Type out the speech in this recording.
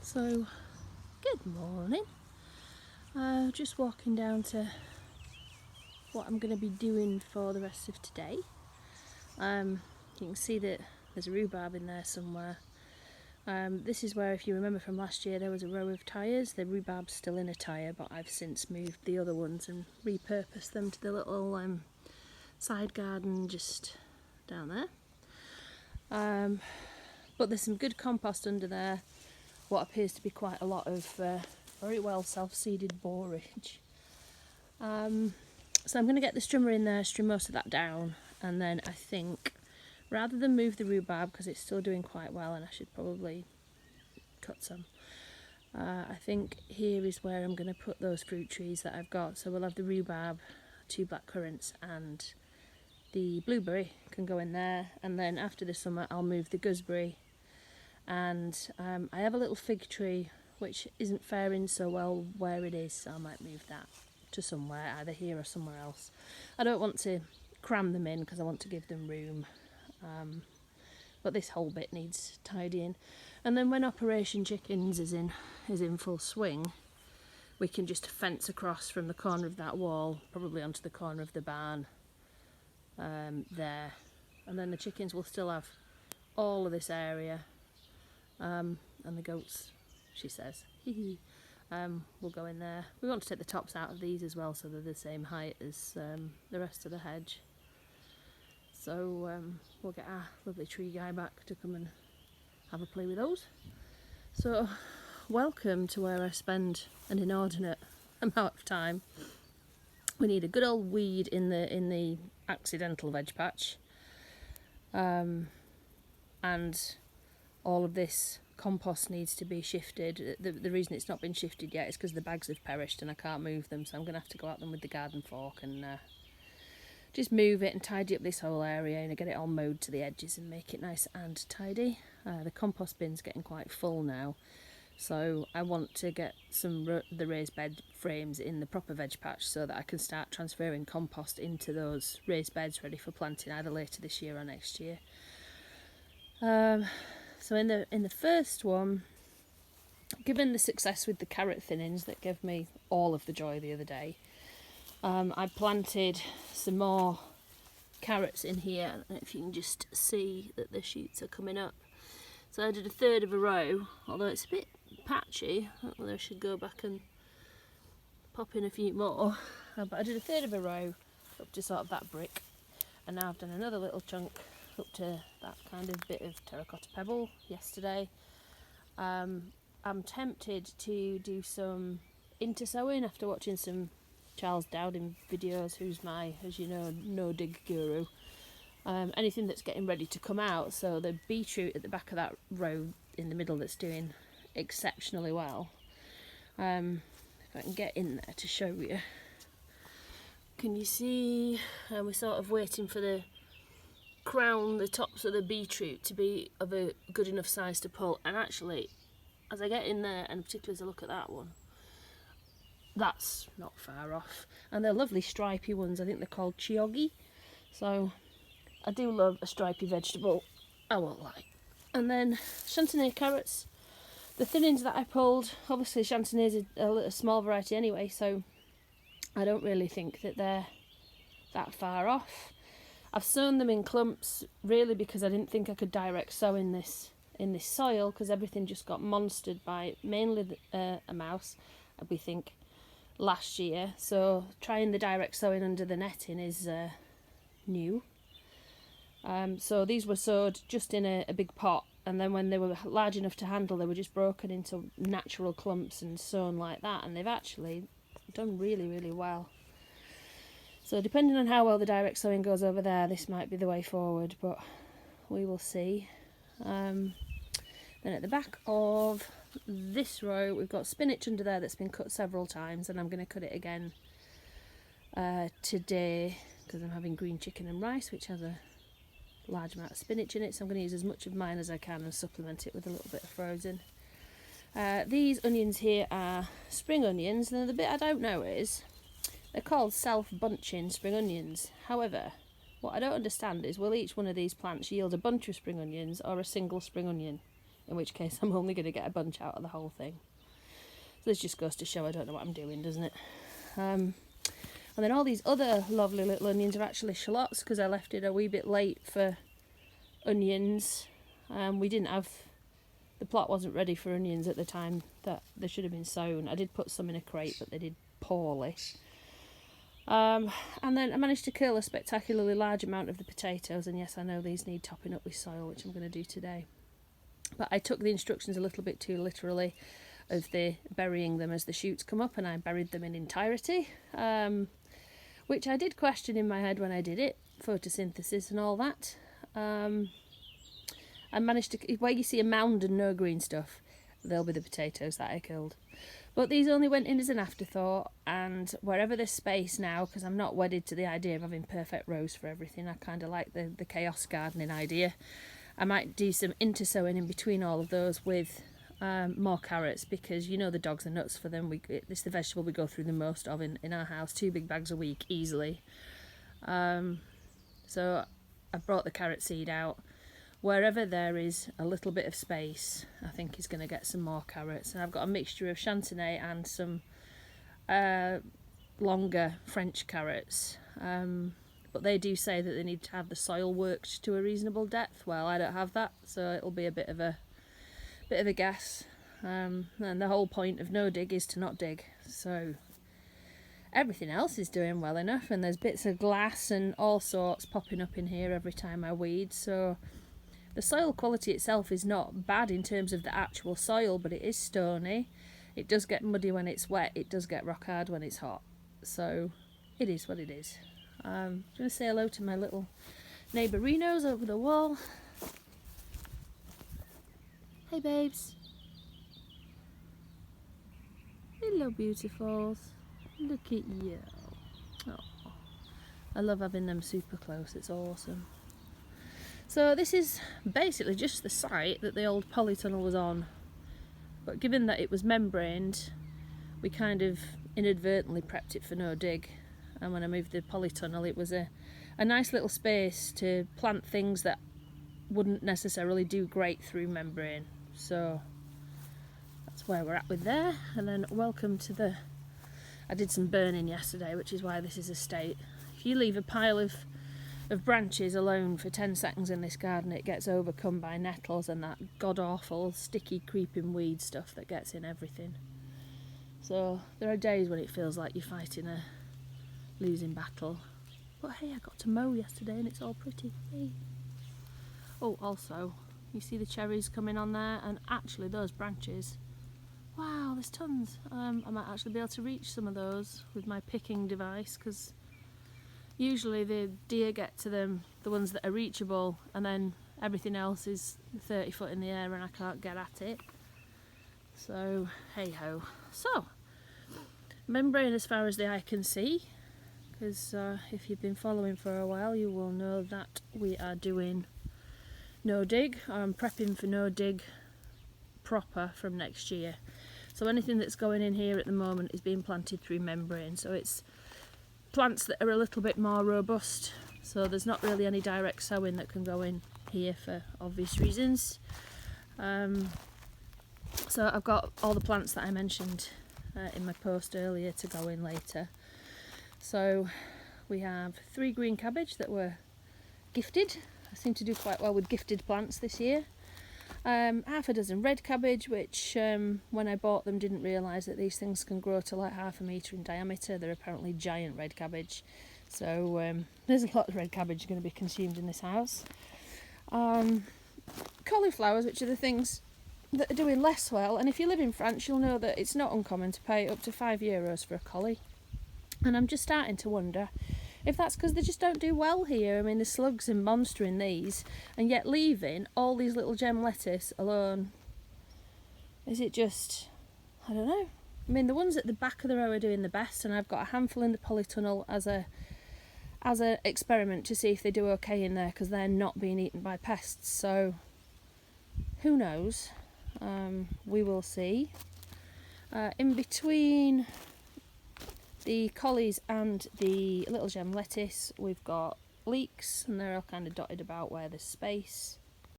So, good morning. Just walking down to what I'm going to be doing for the rest of today. You can see that there's a rhubarb in there somewhere. This is where, if you remember from last year, there was a row of tyres. The rhubarb's still in a tyre, but I've since moved the other ones and repurposed them to the little side garden just down there. But there's some good compost under there. What appears to be quite a lot of very well self-seeded borage. So I'm going to get the strimmer in there, strim most of that down, and then I think rather than move the rhubarb because it's still doing quite well and I should probably cut some, I think here is where I'm going to put those fruit trees that I've got. So we'll have the rhubarb, 2 black currants, and the blueberry can go in there, and then after the summer I'll move the gooseberry. And I have a little fig tree which isn't faring so well where it is, so I might move that to somewhere, either here or somewhere else. I don't want to cram them in because I want to give them room, but this whole bit needs tidying. And then when Operation Chickens is in full swing, we can just fence across from the corner of that wall, probably onto the corner of the barn there, and then the chickens will still have all of this area. And the goats, she says, will go in there. We want to take the tops out of these as well so they're the same height as the rest of the hedge. So we'll get our lovely tree guy back to come and have a play with those. So welcome to where I spend an inordinate amount of time. We need a good old weed in the accidental veg patch. And all of this compost needs to be shifted. The reason it's not been shifted yet is because the bags have perished and I can't move them, so I'm going to have to go at them with the garden fork and just move it and tidy up this whole area and get it all mowed to the edges and make it nice and tidy. The compost bin's getting quite full now, so I want to get some the raised bed frames in the proper veg patch so that I can start transferring compost into those raised beds ready for planting either later this year or next year. So in the first one, given the success with the carrot thinnings that gave me all of the joy the other day, I planted some more carrots in here. I don't know if you can just see that the shoots are coming up. So I did a third of a row, although it's a bit patchy. I don't know whether I should go back and pop in a few more. But I did a third of a row up to sort of that brick, and now I've done another little chunk up to that kind of bit of terracotta pebble yesterday. I'm tempted to do some intersowing after watching some Charles Dowding videos, who's my, as you know, no-dig guru. Anything that's getting ready to come out, so the beetroot at the back of that row in the middle that's doing exceptionally well. If I can get in there to show you. Can you see? We're sort of waiting for the tops of the beetroot to be of a good enough size to pull, and actually as I get in there, and particularly as I look at that one, that's not far off, and they're lovely stripy ones. I think they're called chiogi, so I do love a stripy vegetable, I won't lie. And then chantenay carrots, the thinnings that I pulled, obviously chantenay is a small variety anyway, so I don't really think that they're that far off. I've sown them in clumps, really because I didn't think I could direct sow in this soil, because everything just got monstered by mainly a mouse, we think, last year. So trying the direct sowing under the netting is new. So these were sowed just in a big pot, and then when they were large enough to handle, they were just broken into natural clumps and sown like that, and they've actually done really, really well. So depending on how well the direct sowing goes over there, this might be the way forward, but we will see. Then at the back of this row, we've got spinach under there that's been cut several times, and I'm going to cut it again today because I'm having green chicken and rice, which has a large amount of spinach in it, so I'm going to use as much of mine as I can and supplement it with a little bit of frozen. These onions here are spring onions, and the bit I don't know is they're called self-bunching spring onions. However, what I don't understand is, will each one of these plants yield a bunch of spring onions or a single spring onion? in which case I'm only going to get a bunch out of the whole thing. So this just goes to show I don't know what I'm doing, doesn't it? And then all these other lovely little onions are actually shallots, because I left it a wee bit late for onions. We didn't have, the plot wasn't ready for onions at the time that they should have been sown. I did put some in a crate, but they did poorly. And then I managed to kill a spectacularly large amount of the potatoes, and yes, I know these need topping up with soil, which I'm going to do today. But I took the instructions a little bit too literally of the burying them as the shoots come up, and I buried them in entirety, which I did question in my head when I did it, photosynthesis and all that. I managed to, where you see a mound and no green stuff, they'll be the potatoes that I killed. But these only went in as an afterthought, and wherever there's space now, because I'm not wedded to the idea of having perfect rows for everything, I kind of like the chaos gardening idea. I might do some intersowing in between all of those with more carrots, because you know the dogs are nuts for them. It's the vegetable we go through the most of in our house, 2 big bags a week easily. So I brought the carrot seed out. Wherever there is a little bit of space, I think is going to get some more carrots. And I've got a mixture of chantenay and some longer French carrots. But they do say that they need to have the soil worked to a reasonable depth. Well, I don't have that, so it'll be a bit of a guess. And the whole point of no dig is to not dig. So everything else is doing well enough, and there's bits of glass and all sorts popping up in here every time I weed. So the soil quality itself is not bad in terms of the actual soil, but it is stony. It does get muddy when it's wet. It does get rock hard when it's hot. So it is what it is. I'm going to say hello to my little neighbourinos over the wall. Hey babes. Hello beautifuls. Look at you. Oh, I love having them super close. It's awesome. So this is basically just the site that the old polytunnel was on, but given that it was membraned, we kind of inadvertently prepped it for no dig. And when I moved the polytunnel, it was a nice little space to plant things that wouldn't necessarily do great through membrane. So that's where we're at with there. And then welcome to the, I did some burning yesterday, which is why this is a state. If you leave a pile of branches alone for 10 seconds in this garden, it gets overcome by nettles and that god-awful sticky creeping weed stuff that gets in everything. So there are days when it feels like you're fighting a losing battle. But hey, I got to mow yesterday and it's all pretty. Hey. Oh, also, you see the cherries coming on there, and actually those branches, wow, there's tons. I might actually be able to reach some of those with my picking device, because usually the deer get to them, the ones that are reachable, and then everything else is 30 foot in the air and I can't get at it. So, hey ho. So, membrane as far as the eye can see, because if you've been following for a while, you will know that we are doing no dig. I'm prepping for no dig proper from next year. So anything that's going in here at the moment is being planted through membrane. So it's plants that are a little bit more robust, so there's not really any direct sowing that can go in here for obvious reasons. So I've got all the plants that I mentioned in my post earlier to go in later. So we have 3 green cabbage that were gifted. I seem to do quite well with gifted plants this year. Half a dozen red cabbage, which when I bought them didn't realise that these things can grow to like 1/2 metre in diameter. They're apparently giant red cabbage, so there's a lot of red cabbage going to be consumed in this house. Cauliflowers, which are the things that are doing less well, and if you live in France you'll know that it's not uncommon to pay up to €5 for a collie, and I'm just starting to wonder if that's because they just don't do well here. I mean, the slugs and monstering these, and yet leaving all these little gem lettuce alone. Is it just, I don't know. I mean, the ones at the back of the row are doing the best, and I've got a handful in the polytunnel as a experiment to see if they do okay in there, because they're not being eaten by pests. So who knows? We will see. In between the collies and the little gem lettuce, we've got leeks, and they're all kind of dotted about where there's space.